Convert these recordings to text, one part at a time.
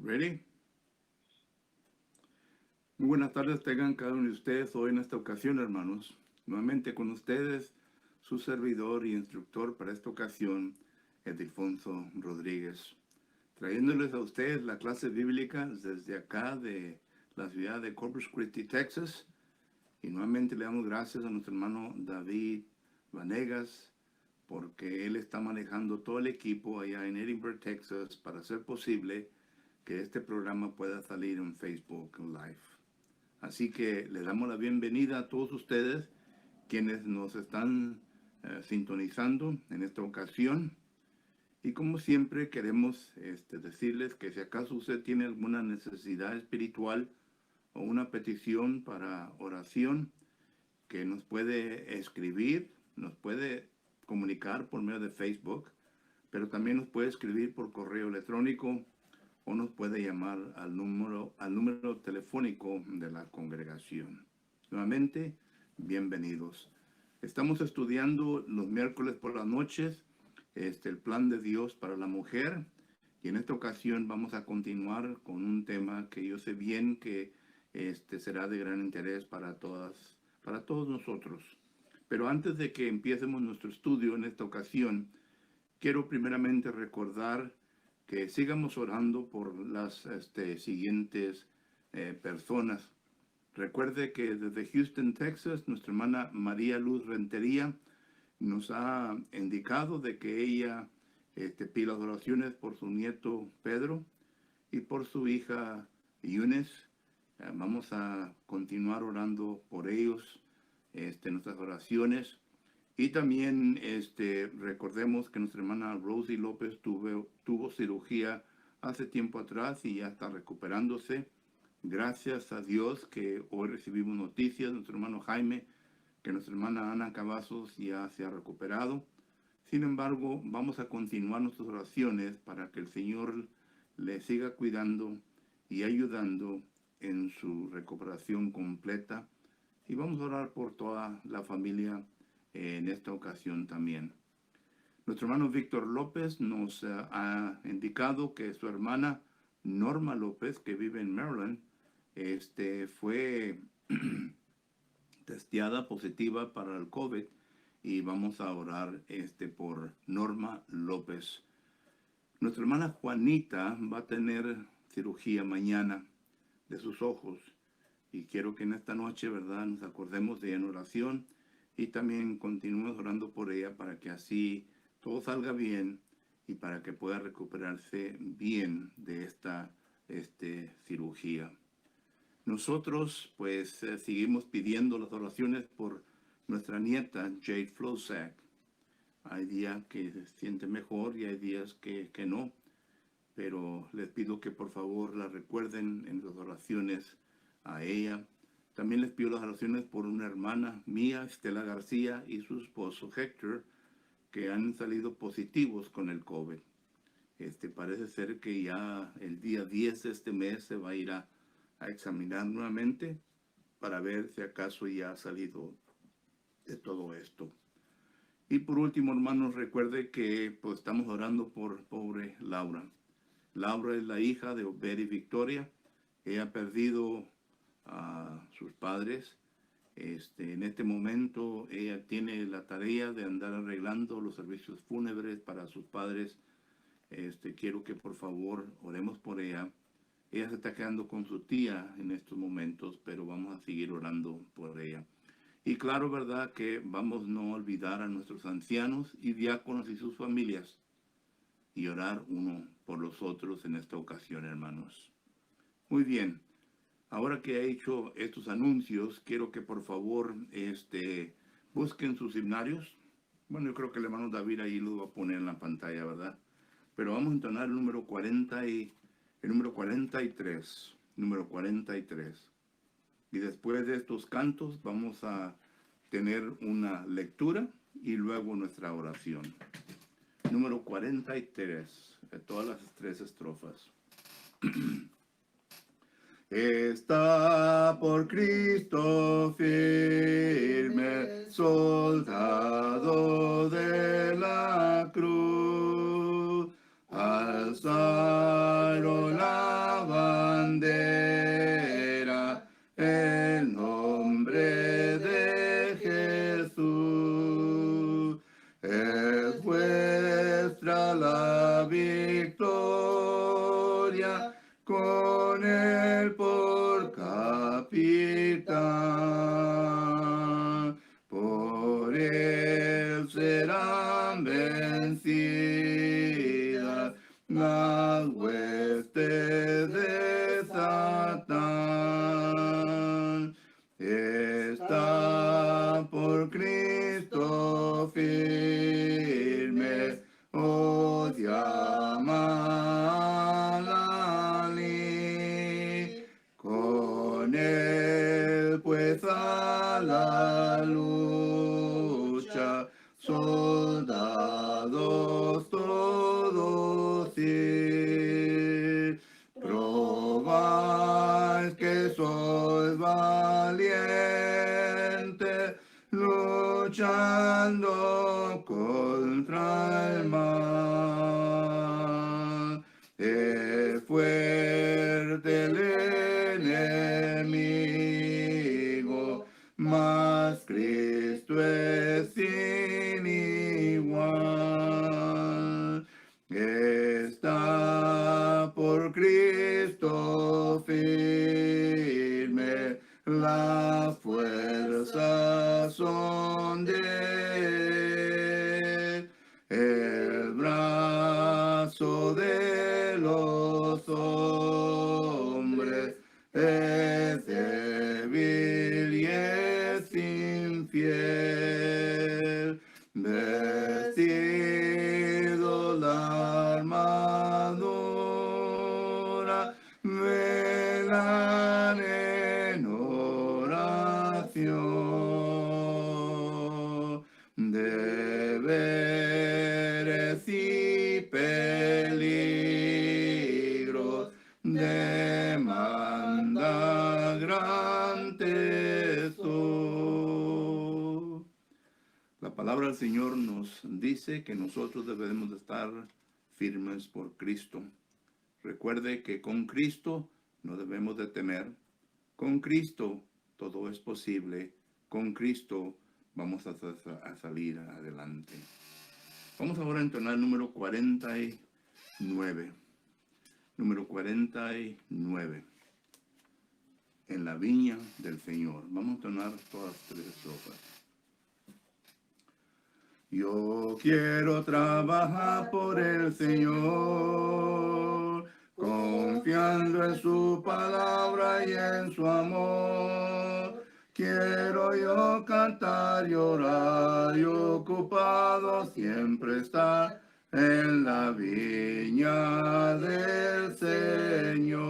Ready? Muy buenas tardes tengan cada uno de ustedes hoy en esta ocasión, hermanos. Nuevamente con ustedes, su servidor y instructor para esta ocasión, Edilfonso Rodríguez, trayéndoles a ustedes la clase bíblica desde acá de la ciudad de Corpus Christi, Texas. Y nuevamente le damos gracias a nuestro hermano David Vanegas, porque él está manejando todo el equipo allá en Edinburgh, Texas, para hacer posible que este programa pueda salir en Facebook Live. Así que le damos la bienvenida a todos ustedes quienes nos están sintonizando en esta ocasión. Y como siempre queremos decirles que si acaso usted tiene alguna necesidad espiritual o una petición para oración, que nos puede escribir, nos puede comunicar por medio de Facebook, pero también nos puede escribir por correo electrónico o nos puede llamar al número telefónico de la congregación. Nuevamente, bienvenidos. Estamos estudiando los miércoles por las noches el plan de Dios para la mujer, y en esta ocasión vamos a continuar con un tema que yo sé bien que será de gran interés para todos nosotros. Pero antes de que empecemos nuestro estudio en esta ocasión, quiero primeramente recordar que sigamos orando por las siguientes personas. Recuerde que desde Houston, Texas, nuestra hermana María Luz Rentería nos ha indicado de que ella pide las oraciones por su nieto Pedro y por su hija Yunes. Vamos a continuar orando por ellos, nuestras oraciones. Y también recordemos que nuestra hermana Rosie López tuvo cirugía hace tiempo atrás y ya está recuperándose. Gracias a Dios que hoy recibimos noticias de nuestro hermano Jaime, que nuestra hermana Ana Cavazos ya se ha recuperado. Sin embargo, vamos a continuar nuestras oraciones para que el Señor le siga cuidando y ayudando en su recuperación completa. Y vamos a orar por toda la familia en esta ocasión también. Nuestro hermano Víctor López nos ha indicado que su hermana Norma López, que vive en Maryland, fue testeada positiva para el COVID, y vamos a orar por Norma López. Nuestra hermana Juanita va a tener cirugía mañana de sus ojos, y quiero que en esta noche, ¿verdad?, nos acordemos de ella en oración y también continuemos orando por ella para que así todo salga bien y para que pueda recuperarse bien de esta cirugía. Nosotros pues seguimos pidiendo las oraciones por nuestra nieta Jade Flosack. Hay días que se siente mejor y hay días que no, pero les pido que por favor la recuerden en las oraciones a ella. También les pido las oraciones por una hermana mía, Estela García, y su esposo Héctor, que han salido positivos con el COVID. Parece ser que ya el día 10 de este mes se va a ir a examinar nuevamente para ver si acaso ya ha salido de todo esto. Y por último, hermanos, recuerde que pues, estamos orando por pobre Laura. Laura es la hija de Obed y Victoria. Ella ha perdido a sus padres. En este momento ella tiene la tarea de andar arreglando los servicios fúnebres para sus padres. Quiero que por favor oremos por ella. Ella se está quedando con su tía en estos momentos, pero vamos a seguir orando por ella. Y claro, verdad que vamos no olvidar a nuestros ancianos y diáconos y sus familias y orar uno por los otros en esta ocasión, hermanos. Muy bien. Ahora que he hecho estos anuncios, quiero que por favor busquen sus himnarios. Bueno, yo creo que el hermano David ahí lo va a poner en la pantalla, ¿verdad? Pero vamos a entonar el número 43. Número 43. Y después de estos cantos vamos a tener una lectura y luego nuestra oración. Número 43, de todas las 3 estrofas. Está por Cristo firme, soldado de la cruz, alzar la el nombre de Jesús. Es vuestra la victoria, con él por capitán. Por él serán vencidas las huestes de Satán. Está por Cristo firme, os llama la ley. Con él pues a la lucha, soldados todos ir. Probáis que sois valientes, luchando contra el mal. Es fuerte el enemigo, mas Cristo es sin igual. Está por Cristo firme, las fuerzas son de él. El brazo de los hombres es débil y es infiel. Vestido la armadura, velan en oración. Deberes y peligros demanda gran tesoro. La palabra del Señor nos dice que nosotros debemos de estar firmes por Cristo. Recuerde que con Cristo no debemos de temer. Con Cristo todo es posible. Con Cristo vamos a salir adelante. Vamos ahora a entonar el número 49. Número 49. En la viña del Señor. Vamos a entonar todas tres estrofas. Yo quiero trabajar por el Señor, confiando en su palabra y en su amor. Quiero yo cantar y orar y ocupado siempre estar en la viña del Señor.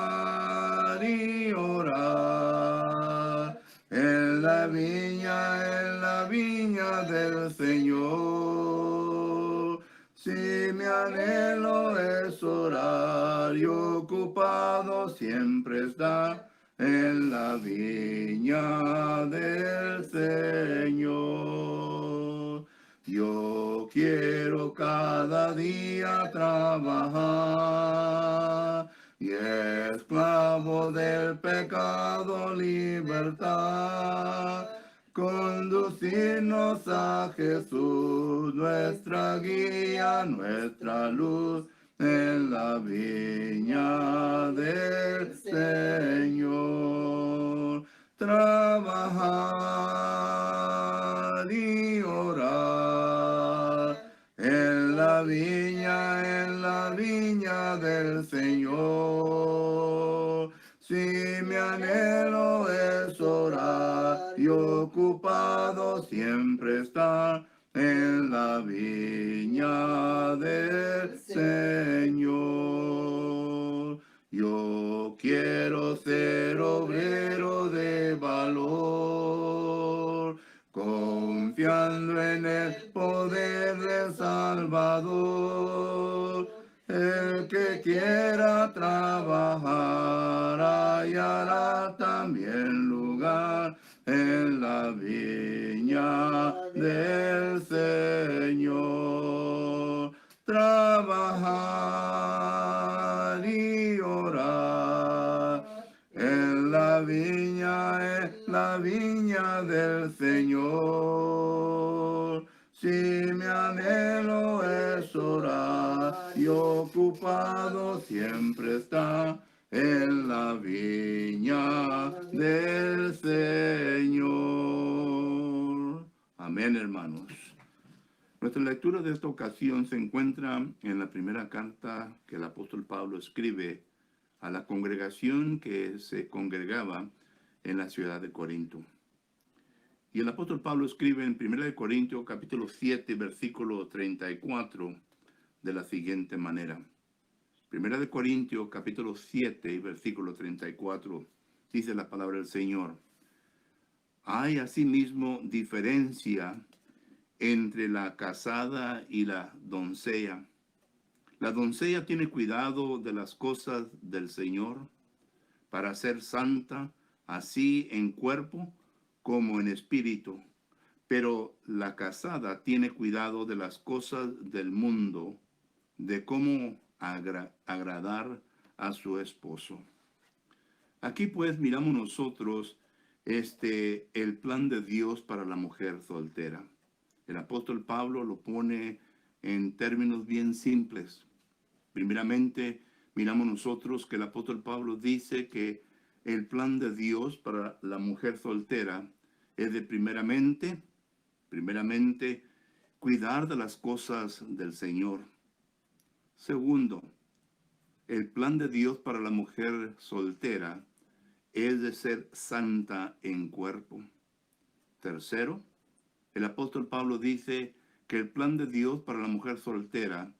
Trabajar y orar en la viña del Señor. Si mi anhelo es orar y ocupado siempre está en la viña del Señor. Yo quiero cada día trabajar y esclavo del pecado libertad, conducirnos a Jesús, nuestra guía, nuestra luz, en la viña del Señor. Trabajar y orar en la viña del Señor. Si mi anhelo es orar y ocupado siempre estar en la viña del Señor. Yo quiero ser obrero de valor, confiando en el poder del Salvador. El que quiera trabajar hallará también lugar en la viña del Señor. Trabajar y la viña del Señor. Si mi anhelo es orar y ocupado siempre está en la viña del Señor. Amén, hermanos. Nuestra lectura de esta ocasión se encuentra en la primera carta que el apóstol Pablo escribe a la congregación que se congregaba en la ciudad de Corinto. Y el apóstol Pablo escribe en 1 Corintios capítulo 7, versículo 34, de la siguiente manera. 1 Corintios capítulo 7, versículo 34, dice la palabra del Señor. Hay asimismo diferencia entre la casada y la doncella. La doncella tiene cuidado de las cosas del Señor para ser santa, así en cuerpo como en espíritu. Pero la casada tiene cuidado de las cosas del mundo, de cómo agradar a su esposo. Aquí pues miramos nosotros el plan de Dios para la mujer soltera. El apóstol Pablo lo pone en términos bien simples. Primeramente, miramos nosotros que el apóstol Pablo dice que el plan de Dios para la mujer soltera es de primeramente, cuidar de las cosas del Señor. Segundo, el plan de Dios para la mujer soltera es de ser santa en cuerpo. Tercero, el apóstol Pablo dice que el plan de Dios para la mujer soltera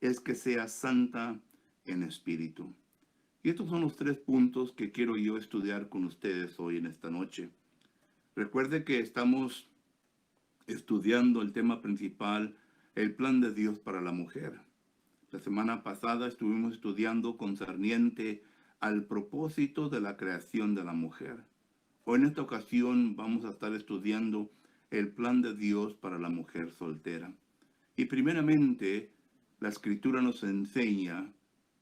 es que sea santa en espíritu. Y estos son los 3 puntos que quiero yo estudiar con ustedes hoy en esta noche. Recuerde que estamos estudiando el tema principal, el plan de Dios para la mujer. La semana pasada estuvimos estudiando concerniente al propósito de la creación de la mujer. Hoy en esta ocasión vamos a estar estudiando el plan de Dios para la mujer soltera. Y primeramente, la escritura nos enseña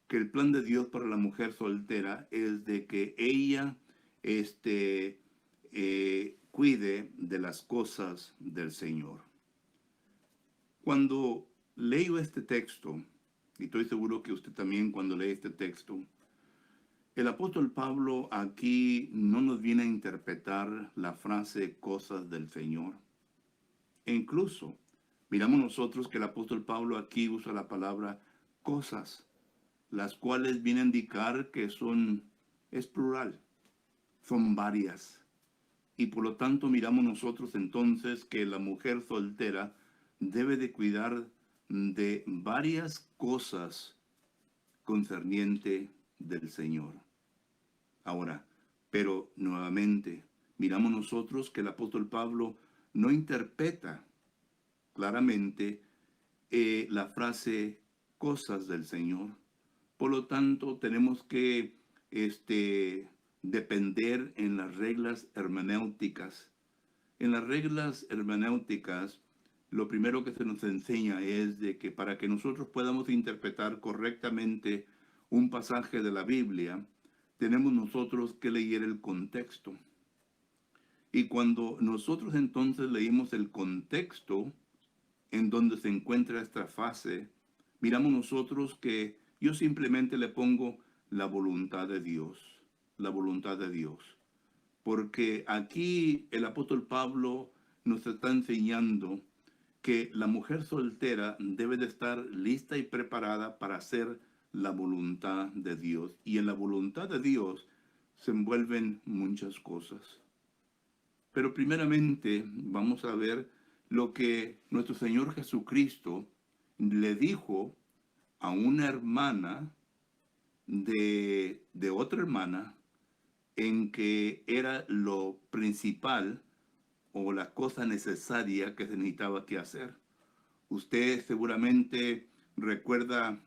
que el plan de Dios para la mujer soltera es de que ella cuide de las cosas del Señor. Cuando leo este texto, y estoy seguro que usted también cuando lee este texto, el apóstol Pablo aquí no nos viene a interpretar la frase cosas del Señor. E incluso miramos nosotros que el apóstol Pablo aquí usa la palabra cosas, las cuales vienen a indicar que es plural, son varias. Y por lo tanto miramos nosotros entonces que la mujer soltera debe de cuidar de varias cosas concerniente del Señor. Ahora, pero nuevamente, miramos nosotros que el apóstol Pablo no interpreta claramente la frase cosas del Señor. Por lo tanto, tenemos que depender en las reglas hermenéuticas. En las reglas hermenéuticas, lo primero que se nos enseña es de que para que nosotros podamos interpretar correctamente un pasaje de la Biblia, tenemos nosotros que leer el contexto. Y cuando nosotros entonces leímos el contexto en donde se encuentra esta fase, miramos nosotros que yo simplemente le pongo la voluntad de Dios, la voluntad de Dios. Porque aquí el apóstol Pablo nos está enseñando que la mujer soltera debe de estar lista y preparada para hacer la voluntad de Dios. Y en la voluntad de Dios se envuelven muchas cosas. Pero primeramente vamos a ver lo que nuestro Señor Jesucristo le dijo a una hermana de otra hermana, en que era lo principal o la cosa necesaria que se necesitaba que hacer. Usted seguramente recuerda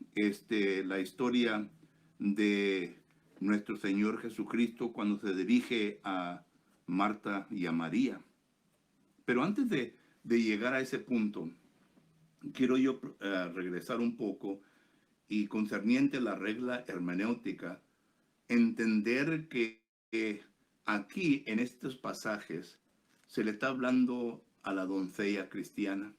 la historia de nuestro Señor Jesucristo cuando se dirige a Marta y a María. Pero antes de llegar a ese punto, quiero yo regresar un poco y concerniente a la regla hermenéutica, entender que aquí en estos pasajes se le está hablando a la doncella cristiana.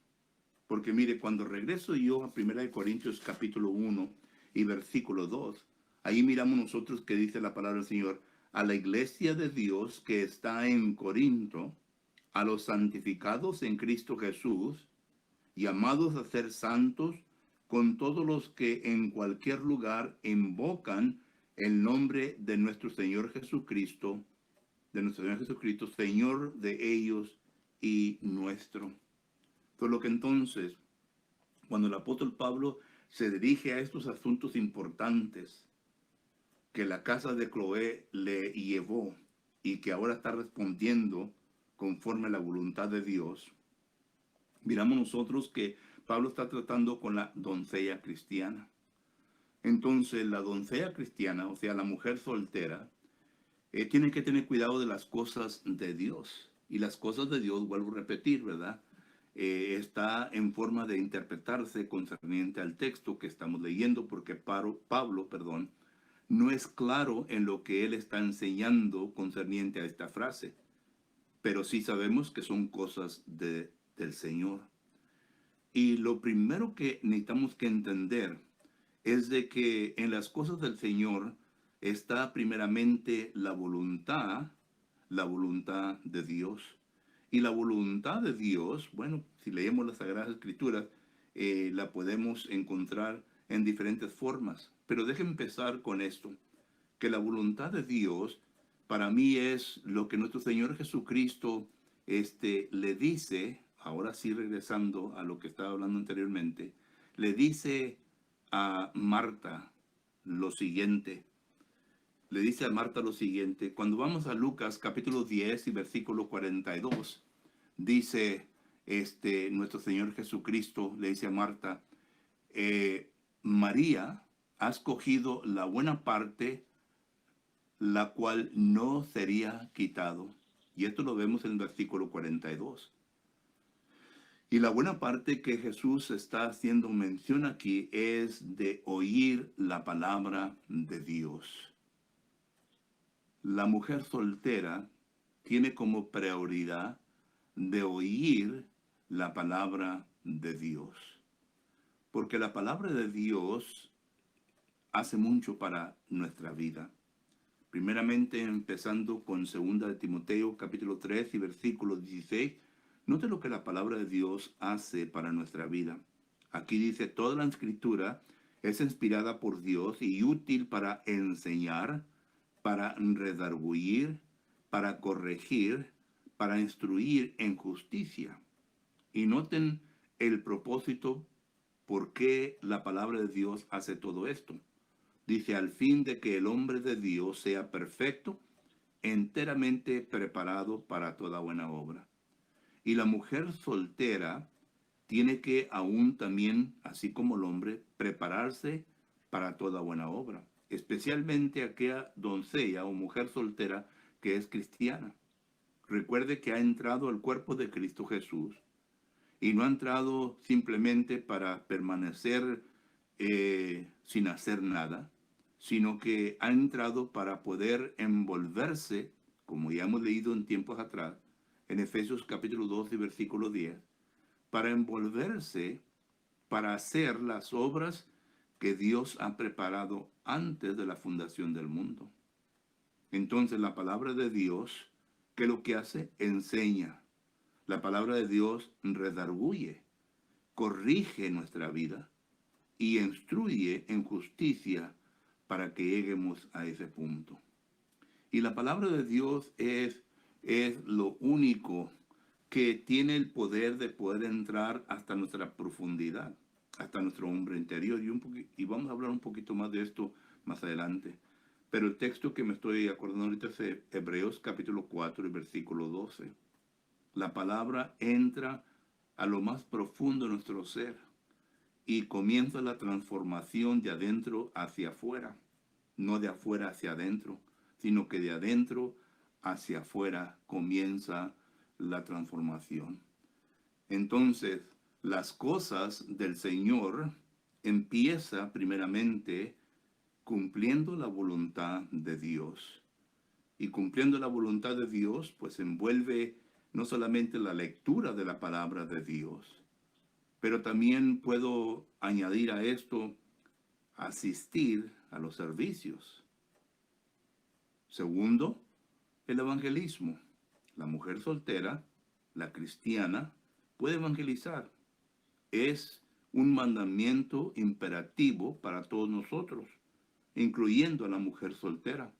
Porque mire, cuando regreso yo a 1 Corintios capítulo 1 y versículo 2, ahí miramos nosotros que dice la palabra del Señor, a la iglesia de Dios que está en Corinto, a los santificados en Cristo Jesús, llamados a ser santos, con todos los que en cualquier lugar invocan el nombre de nuestro Señor Jesucristo, Señor de ellos y nuestro. Por lo que entonces, cuando el apóstol Pablo se dirige a estos asuntos importantes que la casa de Cloé le llevó y que ahora está respondiendo conforme a la voluntad de Dios, miramos nosotros que Pablo está tratando con la doncella cristiana. Entonces, la doncella cristiana, o sea, la mujer soltera, tiene que tener cuidado de las cosas de Dios. Y las cosas de Dios, vuelvo a repetir, ¿verdad? Está en forma de interpretarse concerniente al texto que estamos leyendo, porque Pablo, no es claro en lo que él está enseñando concerniente a esta frase, pero sí sabemos que son cosas del Señor. Y lo primero que necesitamos que entender es de que en las cosas del Señor está primeramente la voluntad de Dios. Y la voluntad de Dios, bueno, si leemos las Sagradas Escrituras, la podemos encontrar en diferentes formas. Pero déjenme empezar con esto, que la voluntad de Dios para mí es lo que nuestro Señor Jesucristo le dice, ahora sí regresando a lo que estaba hablando anteriormente, le dice a Marta lo siguiente. Le dice a Marta lo siguiente. Cuando vamos a Lucas capítulo 10 y versículo 42, dice nuestro Señor Jesucristo, le dice a Marta, María, has cogido la buena parte, la cual no sería quitado. Y esto lo vemos en el versículo 42. Y la buena parte que Jesús está haciendo mención aquí es de oír la palabra de Dios. La mujer soltera tiene como prioridad de oír la palabra de Dios. Porque la palabra de Dios hace mucho para nuestra vida. Primeramente, empezando con 2 Timoteo capítulo 3 y versículo 16, note lo que la palabra de Dios hace para nuestra vida. Aquí dice, toda la escritura es inspirada por Dios y útil para enseñar, para redarguir, para corregir, para instruir en justicia. Y noten el propósito por qué la palabra de Dios hace todo esto. Dice, al fin de que el hombre de Dios sea perfecto, enteramente preparado para toda buena obra. Y la mujer soltera tiene que aún también, así como el hombre, prepararse para toda buena obra. Especialmente aquella doncella o mujer soltera que es cristiana. Recuerde que ha entrado al cuerpo de Cristo Jesús y no ha entrado simplemente para permanecer sin hacer nada, sino que ha entrado para poder envolverse, como ya hemos leído en tiempos atrás, en Efesios capítulo 2 y versículo 10, para envolverse, para hacer las obras que Dios ha preparado antes de la fundación del mundo. Entonces la palabra de Dios, ¿qué es lo que hace? Enseña. La palabra de Dios redarguye, corrige nuestra vida y instruye en justicia para que lleguemos a ese punto. Y la palabra de Dios es lo único que tiene el poder de poder entrar hasta nuestra profundidad, hasta nuestro hombre interior. Y vamos a hablar un poquito más de esto más adelante. Pero el texto que me estoy acordando ahorita es Hebreos capítulo 4 y versículo 12. La palabra entra a lo más profundo de nuestro ser y comienza la transformación de adentro hacia afuera. No de afuera hacia adentro, sino que de adentro hacia afuera comienza la transformación. Entonces, las cosas del Señor empieza primeramente cumpliendo la voluntad de Dios. Y cumpliendo la voluntad de Dios, pues envuelve no solamente la lectura de la palabra de Dios, pero también puedo añadir a esto asistir a los servicios. Segundo, el evangelismo. La mujer soltera, la cristiana, puede evangelizar. Es un mandamiento imperativo para todos nosotros, incluyendo a la mujer soltera.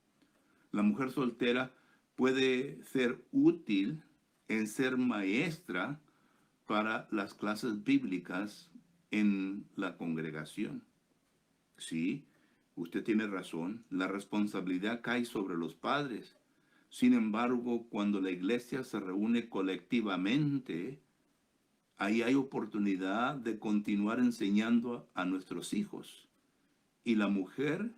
La mujer soltera puede ser útil en ser maestra para las clases bíblicas en la congregación. Sí, usted tiene razón, la responsabilidad cae sobre los padres. Sin embargo, cuando la iglesia se reúne colectivamente, ahí hay oportunidad de continuar enseñando a nuestros hijos. Y la mujer,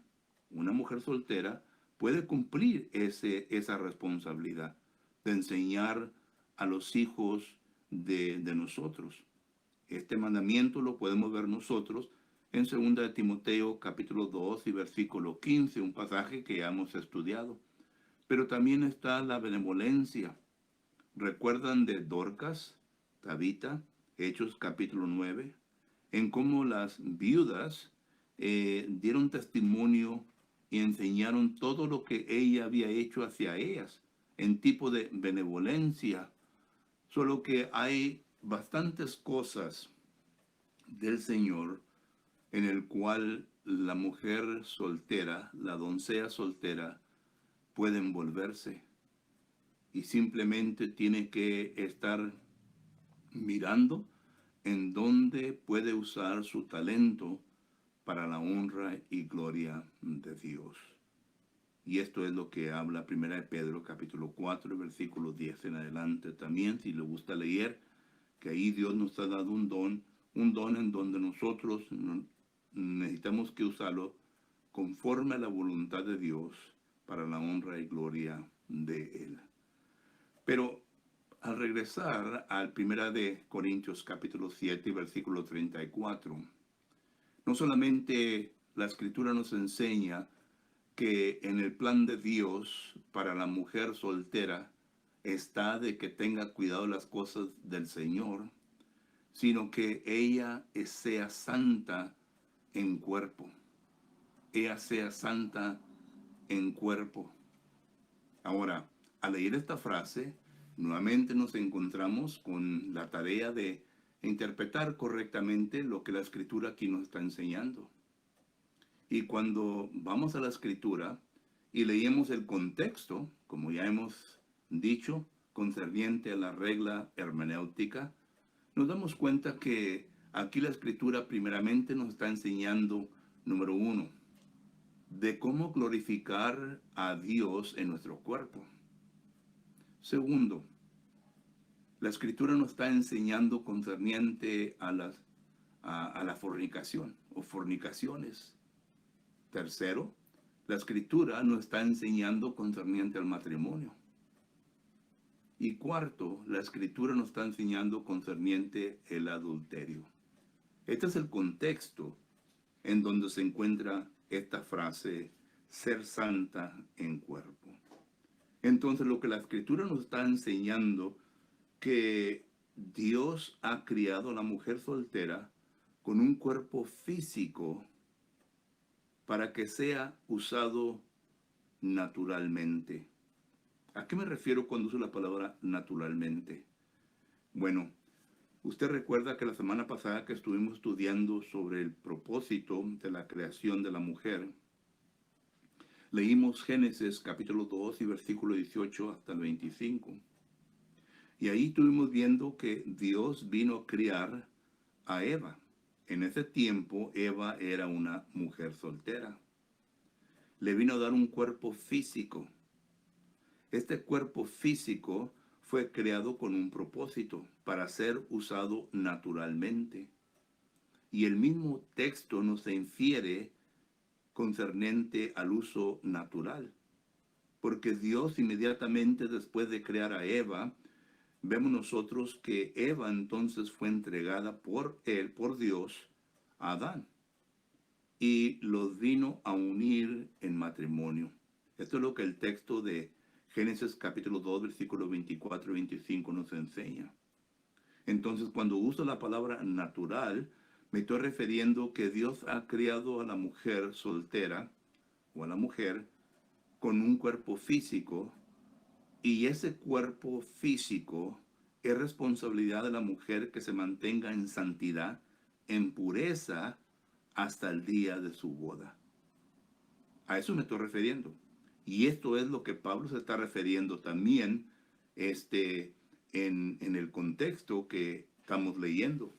una mujer soltera, puede cumplir esa responsabilidad de enseñar a los hijos de nosotros. Este mandamiento lo podemos ver nosotros en 2 de Timoteo capítulo 2 y versículo 15, un pasaje que ya hemos estudiado. Pero también está la benevolencia. ¿Recuerdan de Dorcas, Tabita, Hechos capítulo 9? En cómo las viudas dieron testimonio y enseñaron todo lo que ella había hecho hacia ellas en tipo de benevolencia. Solo que hay bastantes cosas del Señor en el cual la mujer soltera, la doncella soltera, puede envolverse y simplemente tiene que estar mirando en dónde puede usar su talento para la honra y gloria de Dios. Y esto es lo que habla 1 de Pedro capítulo 4, versículo 10 en adelante. También, si le gusta leer, que ahí Dios nos ha dado un don en donde nosotros necesitamos que usarlo conforme a la voluntad de Dios para la honra y gloria de Él. Pero al regresar al 1 de Corintios capítulo 7, versículo 34, no solamente la escritura nos enseña que en el plan de Dios para la mujer soltera está de que tenga cuidado de las cosas del Señor, sino que ella sea santa en cuerpo. Ella sea santa en cuerpo. Ahora, al leer esta frase, nuevamente nos encontramos con la tarea de interpretar correctamente lo que la escritura aquí nos está enseñando. Y cuando vamos a la escritura y leemos el contexto, como ya hemos dicho, concerniente a la regla hermenéutica, nos damos cuenta que aquí la escritura primeramente nos está enseñando, número uno, de cómo glorificar a Dios en nuestro cuerpo. Segundo, la escritura nos está enseñando concerniente a la fornicación o fornicaciones. Tercero, la escritura nos está enseñando concerniente al matrimonio. Y cuarto, la escritura nos está enseñando concerniente el adulterio. Este es el contexto en donde se encuentra esta frase, ser santa en cuerpo. Entonces, lo que la escritura nos está enseñando, que Dios ha criado a la mujer soltera con un cuerpo físico para que sea usado naturalmente. ¿A qué me refiero cuando uso la palabra naturalmente? Bueno, usted recuerda que la semana pasada que estuvimos estudiando sobre el propósito de la creación de la mujer, leímos Génesis capítulo 2 y versículo 18 hasta el 25. Y ahí estuvimos viendo que Dios vino a criar a Eva. En ese tiempo Eva era una mujer soltera. Le vino a dar un cuerpo físico. Este cuerpo físico fue creado con un propósito, para ser usado naturalmente. Y el mismo texto nos infiere concernente al uso natural. Porque Dios inmediatamente después de crear a Eva, vemos nosotros que Eva entonces fue entregada por él, por Dios, a Adán. Y los vino a unir en matrimonio. Esto es lo que el texto de Génesis capítulo 2, versículos 24 y 25 nos enseña. Entonces, cuando uso la palabra natural, me estoy refiriendo que Dios ha creado a la mujer soltera o a la mujer con un cuerpo físico, y ese cuerpo físico es responsabilidad de la mujer que se mantenga en santidad, en pureza, hasta el día de su boda. A eso me estoy refiriendo. Y esto es lo que Pablo se está refiriendo también en el contexto que estamos leyendo.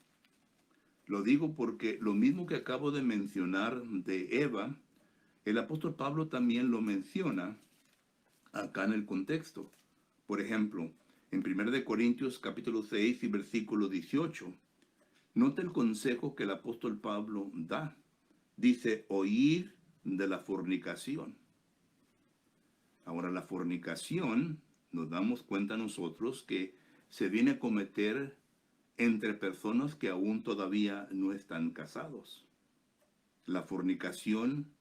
Lo digo porque lo mismo que acabo de mencionar de Eva, el apóstol Pablo también lo menciona acá en el contexto. Por ejemplo, en 1 Corintios capítulo 6 y versículo 18, nota el consejo que el apóstol Pablo da. Dice, oír de la fornicación. Ahora, la fornicación, nos damos cuenta nosotros que se viene a cometer entre personas que aún todavía no están casados. La fornicación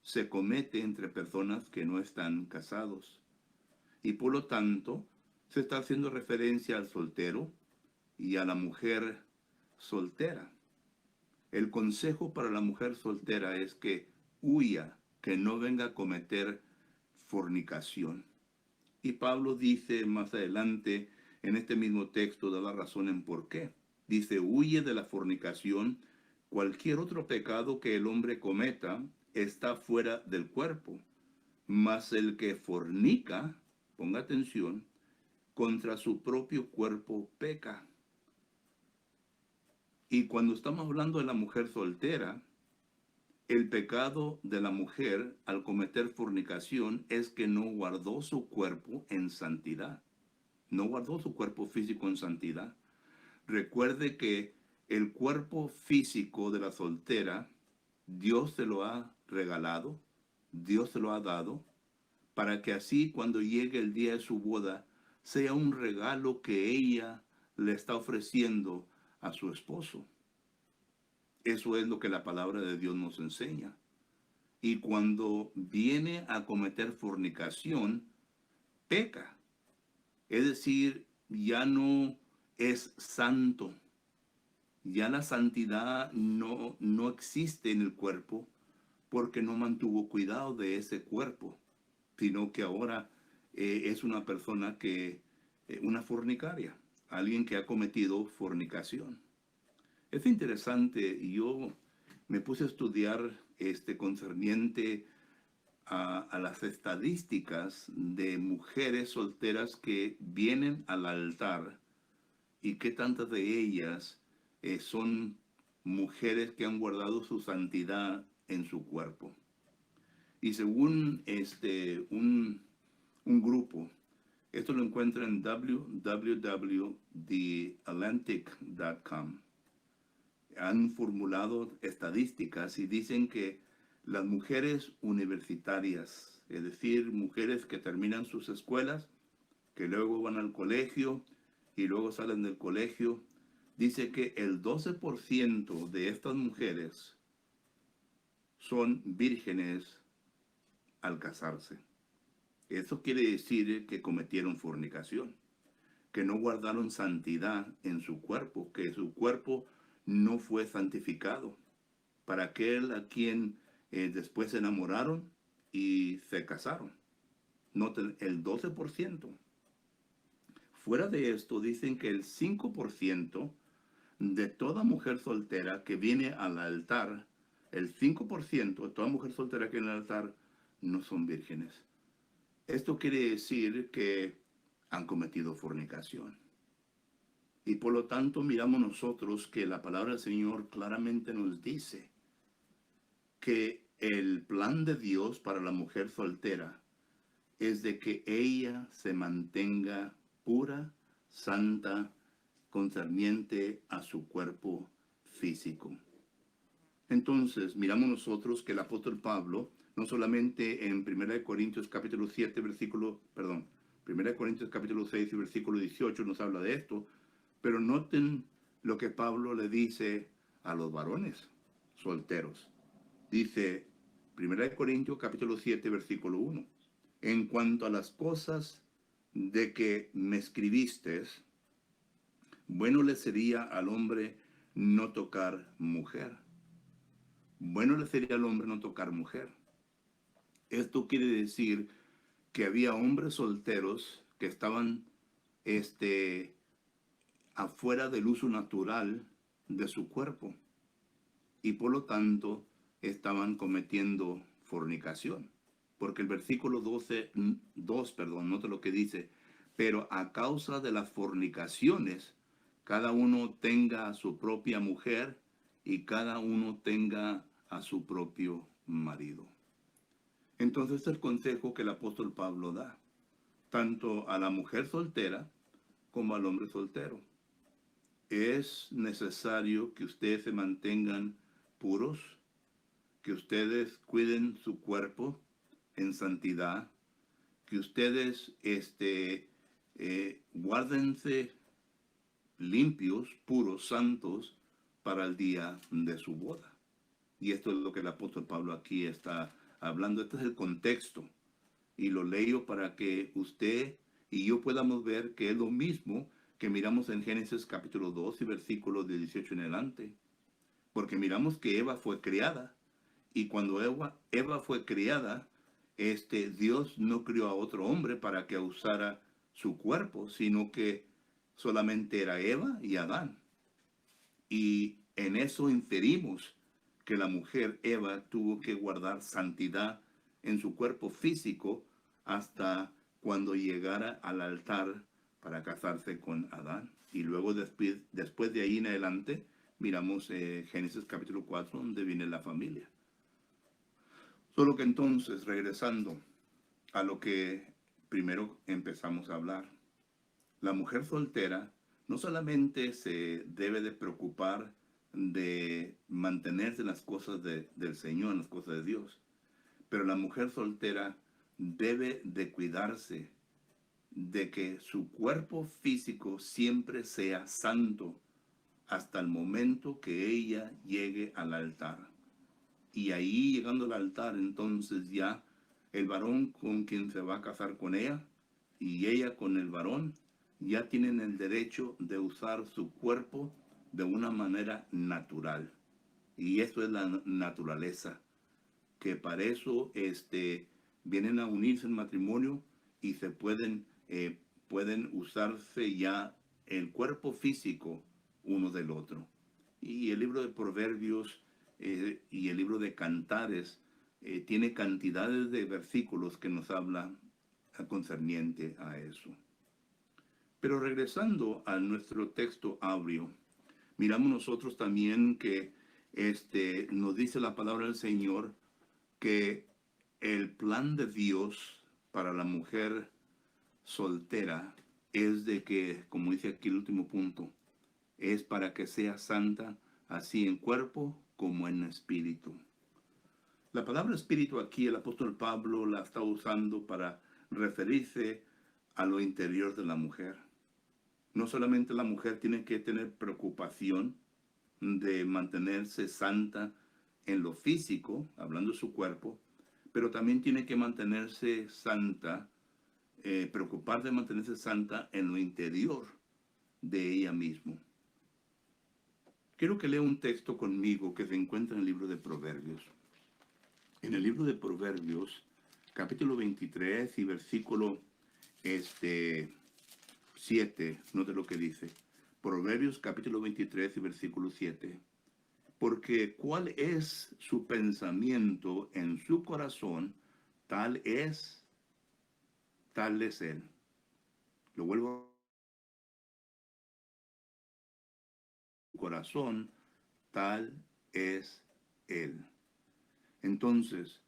se comete entre personas que no están casados. Y por lo tanto, se está haciendo referencia al soltero y a la mujer soltera. El consejo para la mujer soltera es que huya, que no venga a cometer fornicación. Y Pablo dice más adelante en este mismo texto, da la razón en por qué. Dice, huye de la fornicación. Cualquier otro pecado que el hombre cometa está fuera del cuerpo, mas el que fornica, ponga atención, contra su propio cuerpo peca. Y cuando estamos hablando de la mujer soltera, el pecado de la mujer al cometer fornicación es que no guardó su cuerpo en santidad. No guardó su cuerpo físico en santidad. Recuerde que el cuerpo físico de la soltera, Dios se lo ha regalado, Dios se lo ha dado, para que así cuando llegue el día de su boda, sea un regalo que ella le está ofreciendo a su esposo. Eso es lo que la palabra de Dios nos enseña. Y cuando viene a cometer fornicación, peca. Es decir, ya no es santo. Ya la santidad no existe en el cuerpo porque no mantuvo cuidado de ese cuerpo, sino que ahora es una persona una fornicaria, alguien que ha cometido fornicación. Es interesante, yo me puse a estudiar concerniente a las estadísticas de mujeres solteras que vienen al altar y qué tantas de ellas son mujeres que han guardado su santidad en su cuerpo. Y según un grupo, esto lo encuentra en www.theatlantic.com, han formulado estadísticas y dicen que las mujeres universitarias, es decir, mujeres que terminan sus escuelas, que luego van al colegio y luego salen del colegio, dice que el 12% de estas mujeres son vírgenes al casarse. Eso quiere decir que cometieron fornicación, que no guardaron santidad en su cuerpo, que su cuerpo no fue santificado para aquel a quien después se enamoraron y se casaron. Noten, el 12%. Fuera de esto, dicen que el 5% de toda mujer soltera que viene al altar, el 5% de toda mujer soltera que viene al altar no son vírgenes. Esto quiere decir que han cometido fornicación. Y por lo tanto miramos nosotros que la palabra del Señor claramente nos dice que el plan de Dios para la mujer soltera es de que ella se mantenga pura, santa, concerniente a su cuerpo físico. Entonces, miramos nosotros que el apóstol Pablo, no solamente en 1 Corintios capítulo 7, 1 Corintios capítulo 6 y versículo 18 nos habla de esto, pero noten lo que Pablo le dice a los varones solteros. Dice 1 Corintios capítulo 7, versículo 1. en cuanto a las cosas de que me escribiste, bueno le sería al hombre no tocar mujer. Bueno le sería al hombre no tocar mujer. Esto quiere decir que había hombres solteros que estaban este, afuera del uso natural de su cuerpo y por lo tanto estaban cometiendo fornicación. Porque el versículo 2, perdón, nota lo que dice, pero a causa de las fornicaciones, cada uno tenga a su propia mujer y cada uno tenga a su propio marido. Entonces el consejo que el apóstol Pablo da, tanto a la mujer soltera como al hombre soltero. Es necesario que ustedes se mantengan puros, que ustedes cuiden su cuerpo en santidad, que ustedes guárdense limpios, puros, santos para el día de su boda. Y esto es lo que el apóstol Pablo aquí está hablando. Este es el contexto. Y lo leo para que usted y yo podamos ver que es lo mismo que miramos en Génesis capítulo 2 y versículos de 18 en adelante. Porque miramos que Eva fue criada. Y cuando Eva fue criada, Dios no crió a otro hombre para que usara su cuerpo, sino que solamente era Eva y Adán. Y en eso inferimos que la mujer Eva tuvo que guardar santidad en su cuerpo físico hasta cuando llegara al altar para casarse con Adán. Y luego después de ahí en adelante, miramos Génesis capítulo 4, donde viene la familia. Solo que entonces, regresando a lo que primero empezamos a hablar, la mujer soltera no solamente se debe de preocupar de mantenerse en las cosas del Señor, en las cosas de Dios, pero la mujer soltera debe de cuidarse de que su cuerpo físico siempre sea santo hasta el momento que ella llegue al altar. Y ahí llegando al altar, entonces ya el varón con quien se va a casar con ella y ella con el varón ya tienen el derecho de usar su cuerpo de una manera natural. Y eso es la naturaleza, que para eso vienen a unirse en matrimonio y se pueden usarse ya el cuerpo físico uno del otro. Y el libro de Proverbios y el libro de Cantares tiene cantidades de versículos que nos hablan concerniente a eso. Pero regresando a nuestro texto áureo, miramos nosotros también que nos dice la palabra del Señor que el plan de Dios para la mujer soltera es de que, como dice aquí el último punto, es para que sea santa, así en cuerpo como en espíritu. La palabra espíritu aquí el apóstol Pablo la está usando para referirse a lo interior de la mujer. No solamente la mujer tiene que tener preocupación de mantenerse santa en lo físico, hablando de su cuerpo, pero también tiene que mantenerse santa, preocupar de mantenerse santa en lo interior de ella misma. Quiero que lea un texto conmigo que se encuentra en el libro de Proverbios. En el libro de Proverbios, capítulo 23 y versículo 7, note lo que dice. Proverbios capítulo 23 y versículo 7. Porque cuál es su pensamiento en su corazón, tal es él. Lo vuelvo a su corazón, tal es él. Entonces,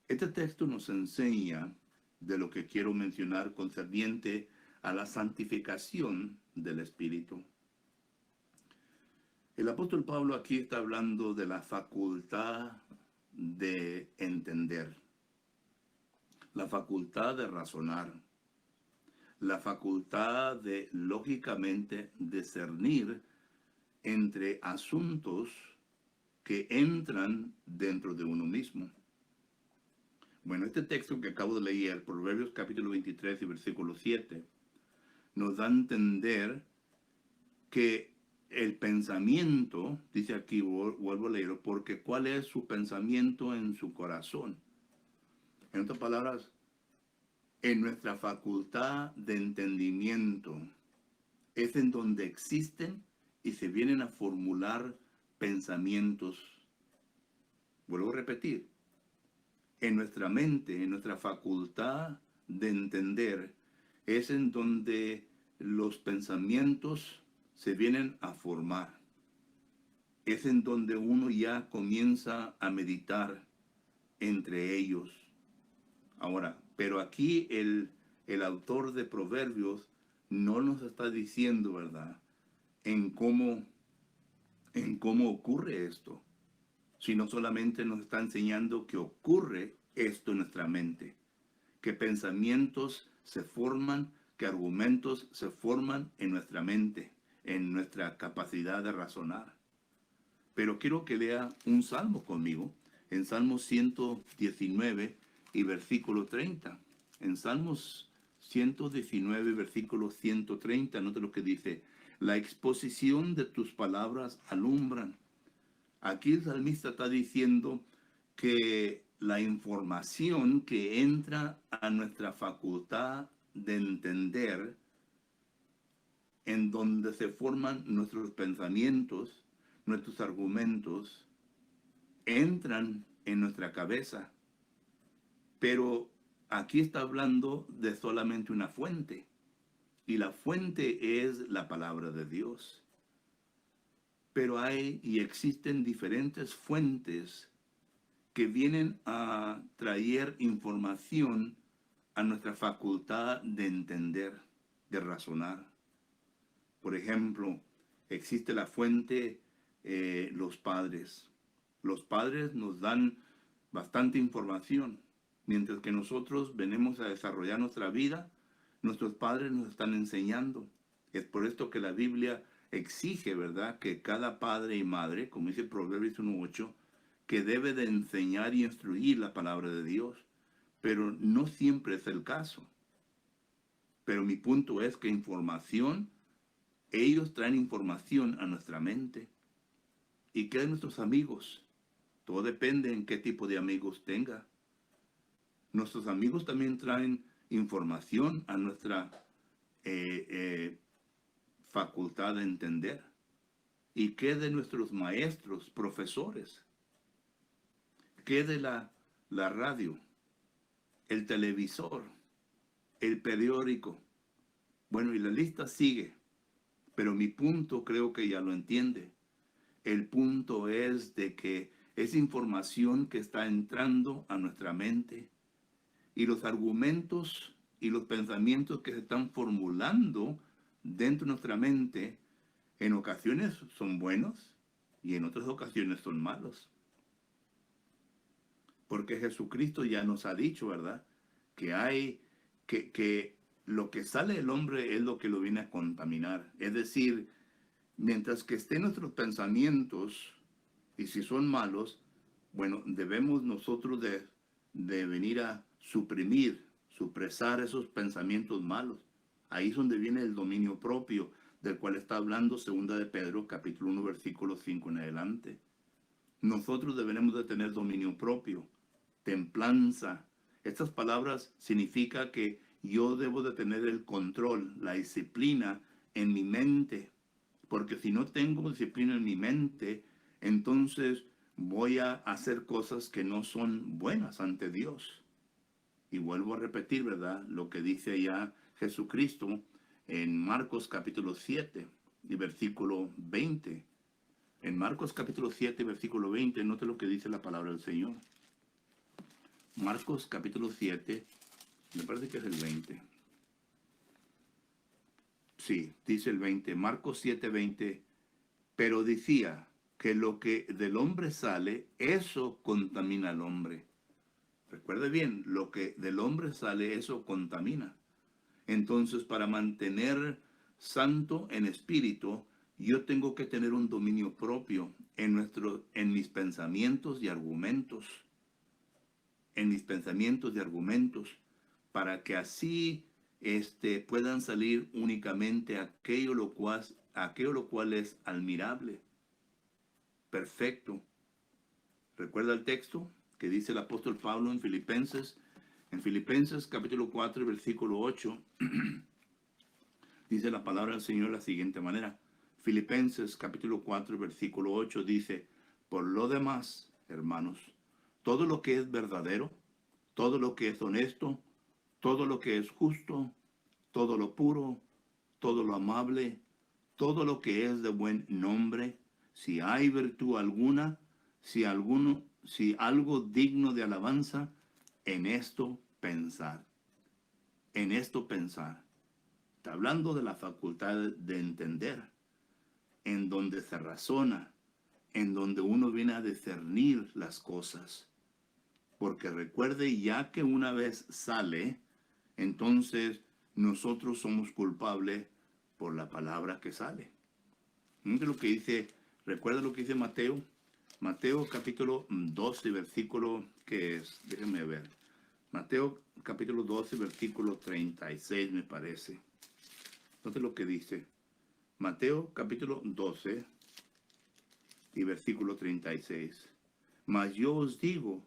este texto nos enseña de lo que quiero mencionar concerniente a la santificación del Espíritu. El apóstol Pablo aquí está hablando de la facultad de entender, la facultad de razonar, la facultad de lógicamente discernir entre asuntos que entran dentro de uno mismo. Bueno, este texto que acabo de leer, Proverbios capítulo 23 y versículo 7, nos da a entender que el pensamiento, dice aquí, vuelvo a leerlo, porque cuál es su pensamiento en su corazón. En otras palabras, en nuestra facultad de entendimiento es en donde existen y se vienen a formular pensamientos. Vuelvo a repetir, en nuestra mente, en nuestra facultad de entender, es en donde los pensamientos se vienen a formar. Es en donde uno ya comienza a meditar entre ellos. Ahora, pero aquí el autor de Proverbios no nos está diciendo, ¿verdad?, en cómo ocurre esto, sino solamente nos está enseñando que ocurre esto en nuestra mente, que pensamientos se forman, que argumentos se forman en nuestra mente, en nuestra capacidad de razonar. Pero quiero que lea un salmo conmigo, en Salmos 119 y versículo 30. En Salmos 119, versículo 130, note lo que dice: la exposición de tus palabras alumbran. Aquí el salmista está diciendo que la información que entra a nuestra facultad de entender, en donde se forman nuestros pensamientos, nuestros argumentos, entran en nuestra cabeza. Pero aquí está hablando de solamente una fuente, y la fuente es la palabra de Dios. Pero hay y existen diferentes fuentes que vienen a traer información a nuestra facultad de entender, de razonar. Por ejemplo, existe la fuente, los padres. Los padres nos dan bastante información. Mientras que nosotros venimos a desarrollar nuestra vida, nuestros padres nos están enseñando. Es por esto que la Biblia exige, ¿verdad?, que cada padre y madre, como dice Proverbios 1:8, que debe de enseñar y instruir la palabra de Dios. Pero no siempre es el caso. Pero mi punto es que ellos traen información a nuestra mente. ¿Y qué de nuestros amigos? Todo depende en qué tipo de amigos tenga. Nuestros amigos también traen información a nuestra facultad de entender. ¿Y qué de nuestros maestros, profesores? ¿Qué de la radio, el televisor, el periódico? Bueno, y la lista sigue, pero mi punto creo que ya lo entiende. El punto es de que es información que está entrando a nuestra mente, y los argumentos y los pensamientos que se están formulando dentro de nuestra mente en ocasiones son buenos y en otras ocasiones son malos. Porque Jesucristo ya nos ha dicho, ¿verdad?, que lo que sale del hombre es lo que lo viene a contaminar. Es decir, mientras que estén nuestros pensamientos, y si son malos, bueno, debemos nosotros de venir a supresar esos pensamientos malos. Ahí es donde viene el dominio propio, del cual está hablando segunda de Pedro, capítulo 1, versículo 5 en adelante. Nosotros deberemos de tener dominio propio, templanza. Estas palabras significa que yo debo de tener el control, la disciplina en mi mente. Porque si no tengo disciplina en mi mente, entonces voy a hacer cosas que no son buenas ante Dios. Y vuelvo a repetir, ¿verdad?, lo que dice allá Jesucristo en Marcos capítulo 7 y versículo 20. En Marcos capítulo 7, versículo 20, note lo que dice la palabra del Señor. Marcos capítulo 7, me parece que es el 20. Sí, dice el 20, Marcos 7, 20, pero decía que lo que del hombre sale, eso contamina al hombre. Recuerde bien, lo que del hombre sale, eso contamina. Entonces, para mantener santo en espíritu, yo tengo que tener un dominio propio en mis pensamientos y argumentos. en mis pensamientos y argumentos, para que así puedan salir únicamente aquello lo cual es admirable, perfecto. ¿Recuerda el texto que dice el apóstol Pablo en Filipenses? En Filipenses capítulo 4, versículo 8, dice la palabra del Señor de la siguiente manera. Filipenses capítulo 4, versículo 8 dice, por lo demás, hermanos, todo lo que es verdadero, todo lo que es honesto, todo lo que es justo, todo lo puro, todo lo amable, todo lo que es de buen nombre, si hay virtud alguna, si algo digno de alabanza, en esto pensar, en esto pensar. Está hablando de la facultad de entender, en donde se razona, en donde uno viene a discernir las cosas. Porque recuerde, ya que una vez sale, entonces nosotros somos culpables por la palabra que sale. Mire lo que dice, recuerda lo que dice Mateo. Mateo capítulo 12, versículo, ¿qué es? Déjenme ver. Mateo capítulo 12, versículo 36 me parece. Entonces lo que dice. Mateo capítulo 12 y versículo 36. Mas yo os digo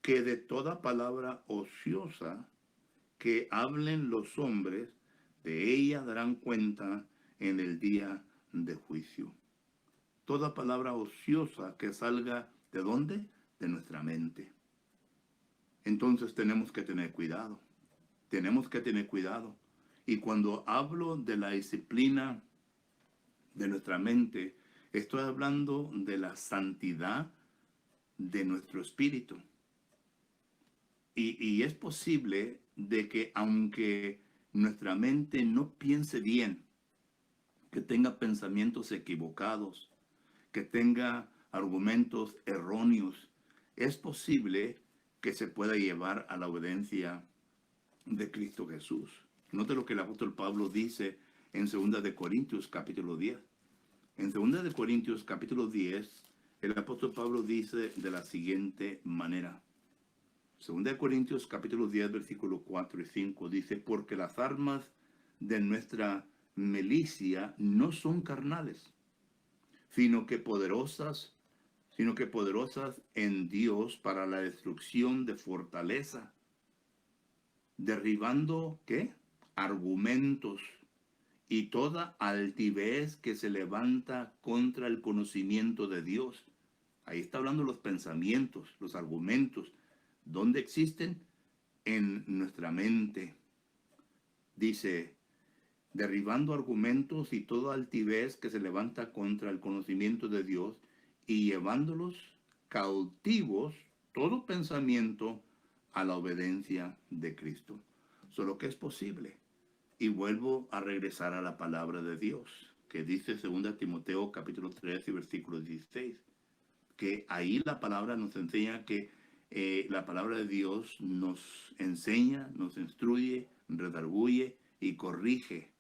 que de toda palabra ociosa que hablen los hombres, de ella darán cuenta en el día de juicio. Toda palabra ociosa que salga, ¿de dónde? De nuestra mente. Entonces tenemos que tener cuidado. Tenemos que tener cuidado. Y cuando hablo de la disciplina de nuestra mente, estoy hablando de la santidad de nuestro espíritu. Y es posible de que aunque nuestra mente no piense bien, que tenga pensamientos equivocados, que tenga argumentos erróneos, es posible que se pueda llevar a la obediencia de Cristo Jesús. Note lo que el apóstol Pablo dice en 2 de Corintios capítulo 10. En 2 de Corintios capítulo 10, el apóstol Pablo dice de la siguiente manera. 2 de Corintios capítulo 10, versículo 4 y 5 dice, porque las armas de nuestra milicia no son carnales, sino que poderosas en Dios para la destrucción de fortaleza, derribando, ¿qué? Argumentos y toda altivez que se levanta contra el conocimiento de Dios. Ahí está hablando los pensamientos, los argumentos. ¿Dónde existen? En nuestra mente. Dice, derribando argumentos y toda altivez que se levanta contra el conocimiento de Dios y llevándolos cautivos, todo pensamiento, a la obediencia de Cristo. Solo que es posible. Y vuelvo a regresar a la palabra de Dios, que dice 2 Timoteo capítulo 3 y versículo 16, que ahí la palabra nos enseña que la palabra de Dios nos enseña, nos instruye, redarguye y corrige.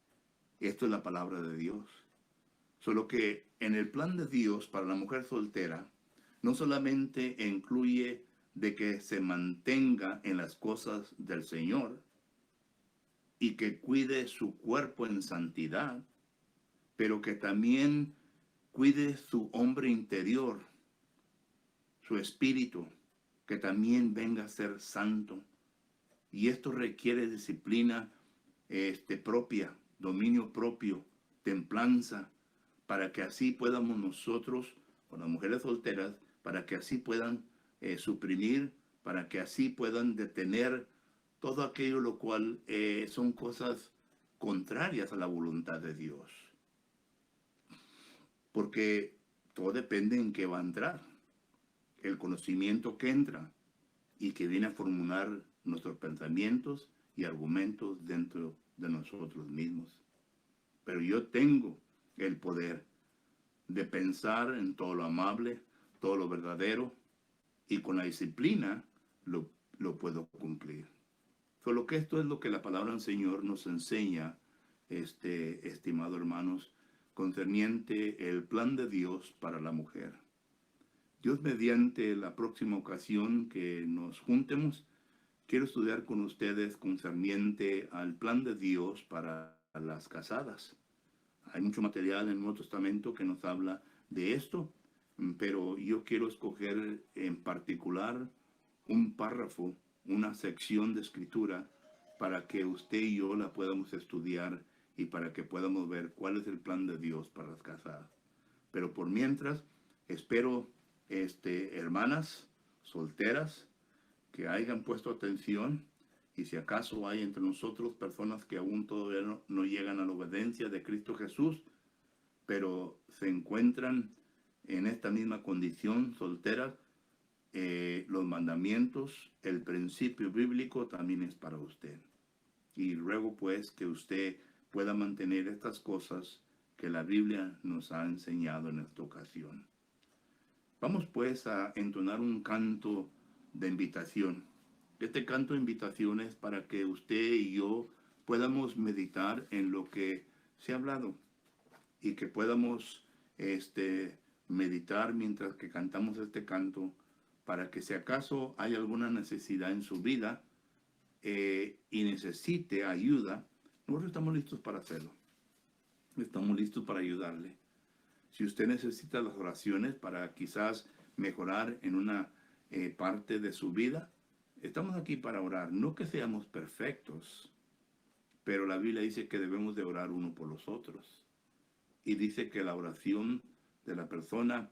Esto es la palabra de Dios. Solo que en el plan de Dios para la mujer soltera, no solamente incluye de que se mantenga en las cosas del Señor y que cuide su cuerpo en santidad, pero que también cuide su hombre interior, su espíritu, que también venga a ser santo. Y esto requiere disciplina propia, dominio propio, templanza, para que así podamos nosotros, con las mujeres solteras, para que así puedan suprimir, para que así puedan detener todo aquello lo cual son cosas contrarias a la voluntad de Dios. Porque todo depende en qué va a entrar. El conocimiento que entra y que viene a formular nuestros pensamientos y argumentos dentro de nosotros mismos. Pero yo tengo el poder de pensar en todo lo amable, todo lo verdadero, y con la disciplina lo puedo cumplir. Solo que esto es lo que la palabra del Señor nos enseña, estimado hermanos, concerniente el plan de Dios para la mujer. Dios mediante la próxima ocasión que nos juntemos, quiero estudiar con ustedes concerniente al plan de Dios para las casadas. Hay mucho material en el Nuevo Testamento que nos habla de esto, pero yo quiero escoger en particular un párrafo, una sección de escritura para que usted y yo la podamos estudiar y para que podamos ver cuál es el plan de Dios para las casadas. Pero por mientras, espero, hermanas solteras que hayan puesto atención, y si acaso hay entre nosotros personas que aún todavía no llegan a la obediencia de Cristo Jesús, pero se encuentran en esta misma condición, solteras, los mandamientos, el principio bíblico también es para usted. Y ruego pues que usted pueda mantener estas cosas que la Biblia nos ha enseñado en esta ocasión. Vamos pues a entonar un canto de invitación. Este canto de invitación es para que usted y yo podamos meditar en lo que se ha hablado y que podamos meditar mientras que cantamos este canto, para que si acaso hay alguna necesidad en su vida y necesite ayuda, nosotros estamos listos para hacerlo. Estamos listos para ayudarle. Si usted necesita las oraciones para quizás mejorar en una parte de su vida, estamos aquí para orar. No que seamos perfectos, pero la Biblia dice que debemos de orar uno por los otros. Y dice que la oración de la persona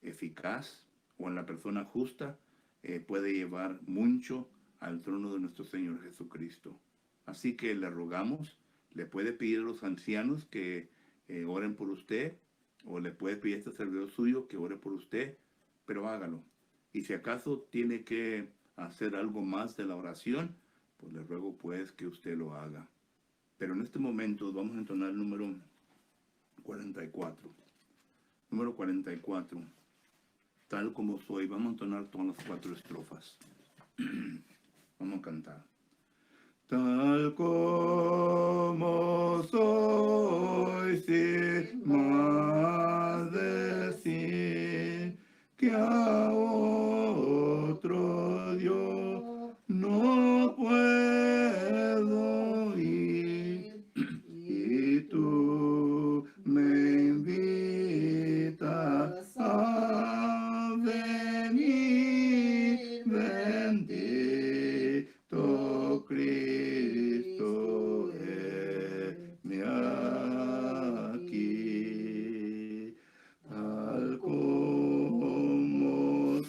eficaz o en la persona justa puede llevar mucho al trono de nuestro Señor Jesucristo. Así que le rogamos, le puede pedir a los ancianos que oren por usted, o le puede pedir a este servidor suyo que ore por usted, pero hágalo. Y si acaso tiene que hacer algo más de la oración, pues le ruego pues que usted lo haga. Pero en este momento vamos a entonar el número 44. Número 44. Tal como soy, vamos a entonar todas las 4 estrofas. Vamos a cantar. Tal como soy, sin más decir que a otro Dios no puedo ir. Y tú me invitas a venir, bendito Cristo, heme aquí, tal como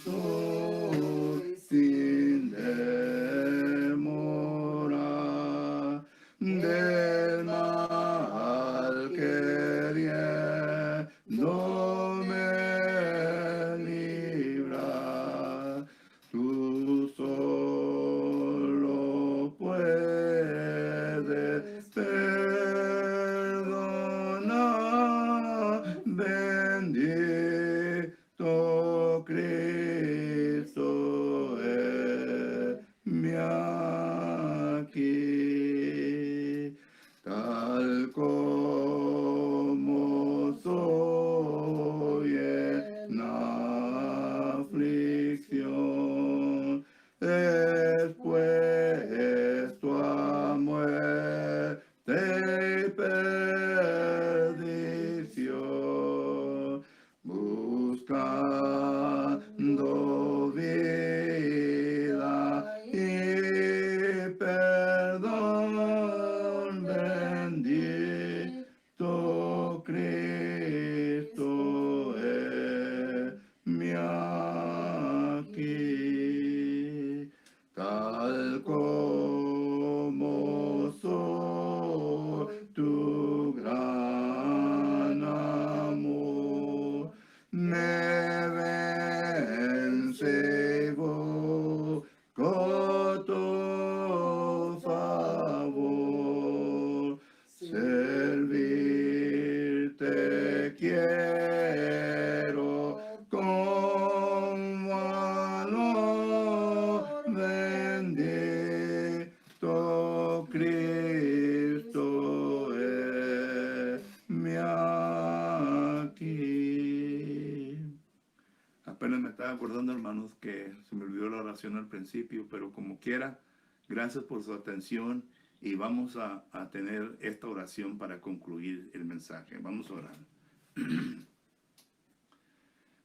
oración al principio, pero como quiera, gracias por su atención y vamos a tener esta oración para concluir el mensaje. Vamos a orar.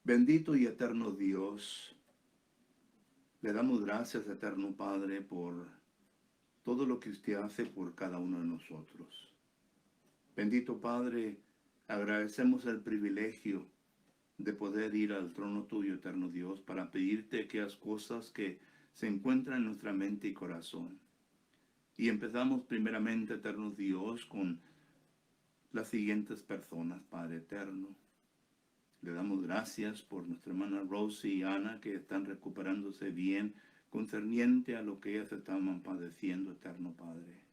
Bendito y eterno Dios, le damos gracias, eterno Padre, por todo lo que usted hace por cada uno de nosotros. Bendito Padre, agradecemos el privilegio de poder ir al trono tuyo, eterno Dios, para pedirte aquellas cosas que se encuentran en nuestra mente y corazón. Y empezamos primeramente, eterno Dios, con las siguientes personas, Padre eterno. Le damos gracias por nuestra hermana Rosie y Ana, que están recuperándose bien concerniente a lo que ellas estaban padeciendo, eterno Padre.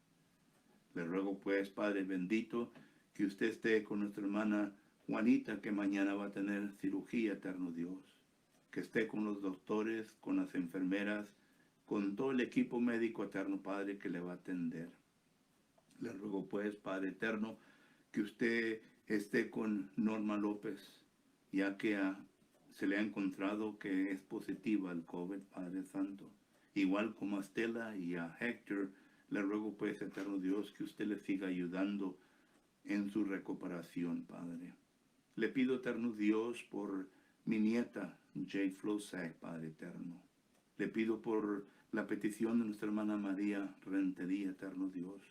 Le ruego pues, Padre bendito, que usted esté con nuestra hermana Juanita, que mañana va a tener cirugía, eterno Dios. Que esté con los doctores, con las enfermeras, con todo el equipo médico, eterno Padre, que le va a atender. Le ruego pues, Padre eterno, que usted esté con Norma López, ya que se le ha encontrado que es positiva al COVID, Padre Santo. Igual como a Stella y a Héctor, le ruego pues, eterno Dios, que usted le siga ayudando en su recuperación, Padre. Le pido, eterno Dios, por mi nieta, Jade Flosack, Padre eterno. Le pido por la petición de nuestra hermana María Rentería, eterno Dios.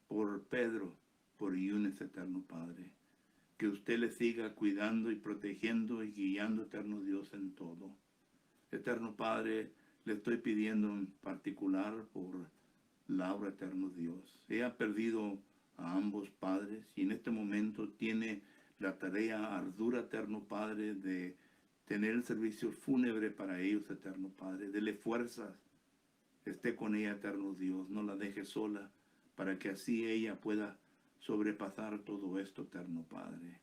Por Pedro, por Eunice, eterno Padre. Que usted le siga cuidando y protegiendo y guiando, eterno Dios, en todo. Eterno Padre, le estoy pidiendo en particular por Laura, eterno Dios. Ella ha perdido a ambos padres y en este momento tiene la tarea ardua, eterno Padre, de tener el servicio fúnebre para ellos, eterno Padre. Dele fuerzas, esté con ella, eterno Dios. No la deje sola, para que así ella pueda sobrepasar todo esto, eterno Padre.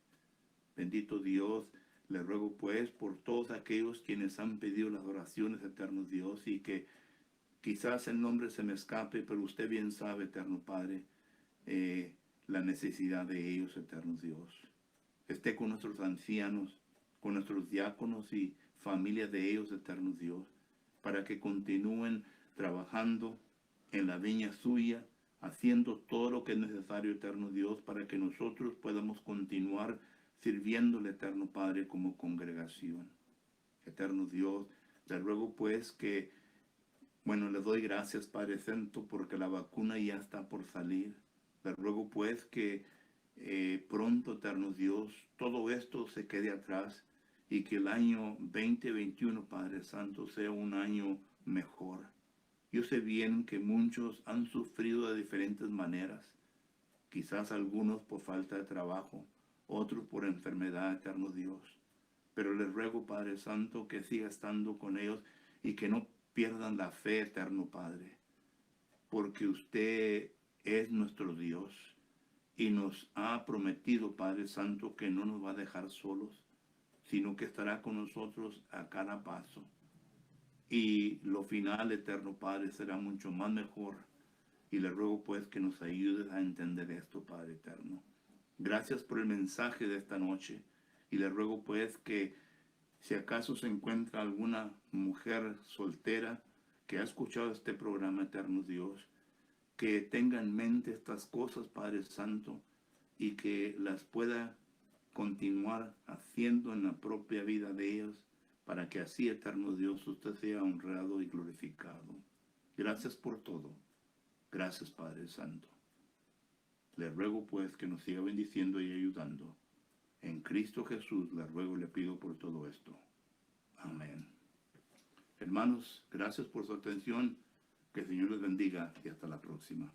Bendito Dios, le ruego pues por todos aquellos quienes han pedido las oraciones, eterno Dios, y que quizás el nombre se me escape, pero usted bien sabe, eterno Padre, la necesidad de ellos, eterno Dios. Esté con nuestros ancianos, con nuestros diáconos y familias de ellos, eterno Dios, para que continúen trabajando en la viña suya, haciendo todo lo que es necesario, eterno Dios, para que nosotros podamos continuar sirviéndole, eterno Padre, como congregación. Eterno Dios, le ruego pues que, le doy gracias, Padre Santo, porque la vacuna ya está por salir. Le ruego pues que pronto, eterno Dios, todo esto se quede atrás y que el año 2021, Padre Santo, sea un año mejor. Yo sé bien que muchos han sufrido de diferentes maneras, quizás algunos por falta de trabajo, otros por enfermedad, eterno Dios. Pero les ruego, Padre Santo, que siga estando con ellos y que no pierdan la fe, eterno Padre, porque usted es nuestro Dios y nos ha prometido, Padre Santo, que no nos va a dejar solos, sino que estará con nosotros a cada paso. Y lo final, eterno Padre, será mucho más mejor. Y le ruego pues que nos ayudes a entender esto, Padre eterno. Gracias por el mensaje de esta noche. Y le ruego pues que si acaso se encuentra alguna mujer soltera que ha escuchado este programa, eterno Dios, que tenga en mente estas cosas, Padre Santo, y que las pueda continuar haciendo en la propia vida de ellos, para que así, eterno Dios, usted sea honrado y glorificado. Gracias por todo. Gracias, Padre Santo. Le ruego pues que nos siga bendiciendo y ayudando. En Cristo Jesús le ruego y le pido por todo esto. Amén. Hermanos, gracias por su atención. Que el Señor les bendiga y hasta la próxima.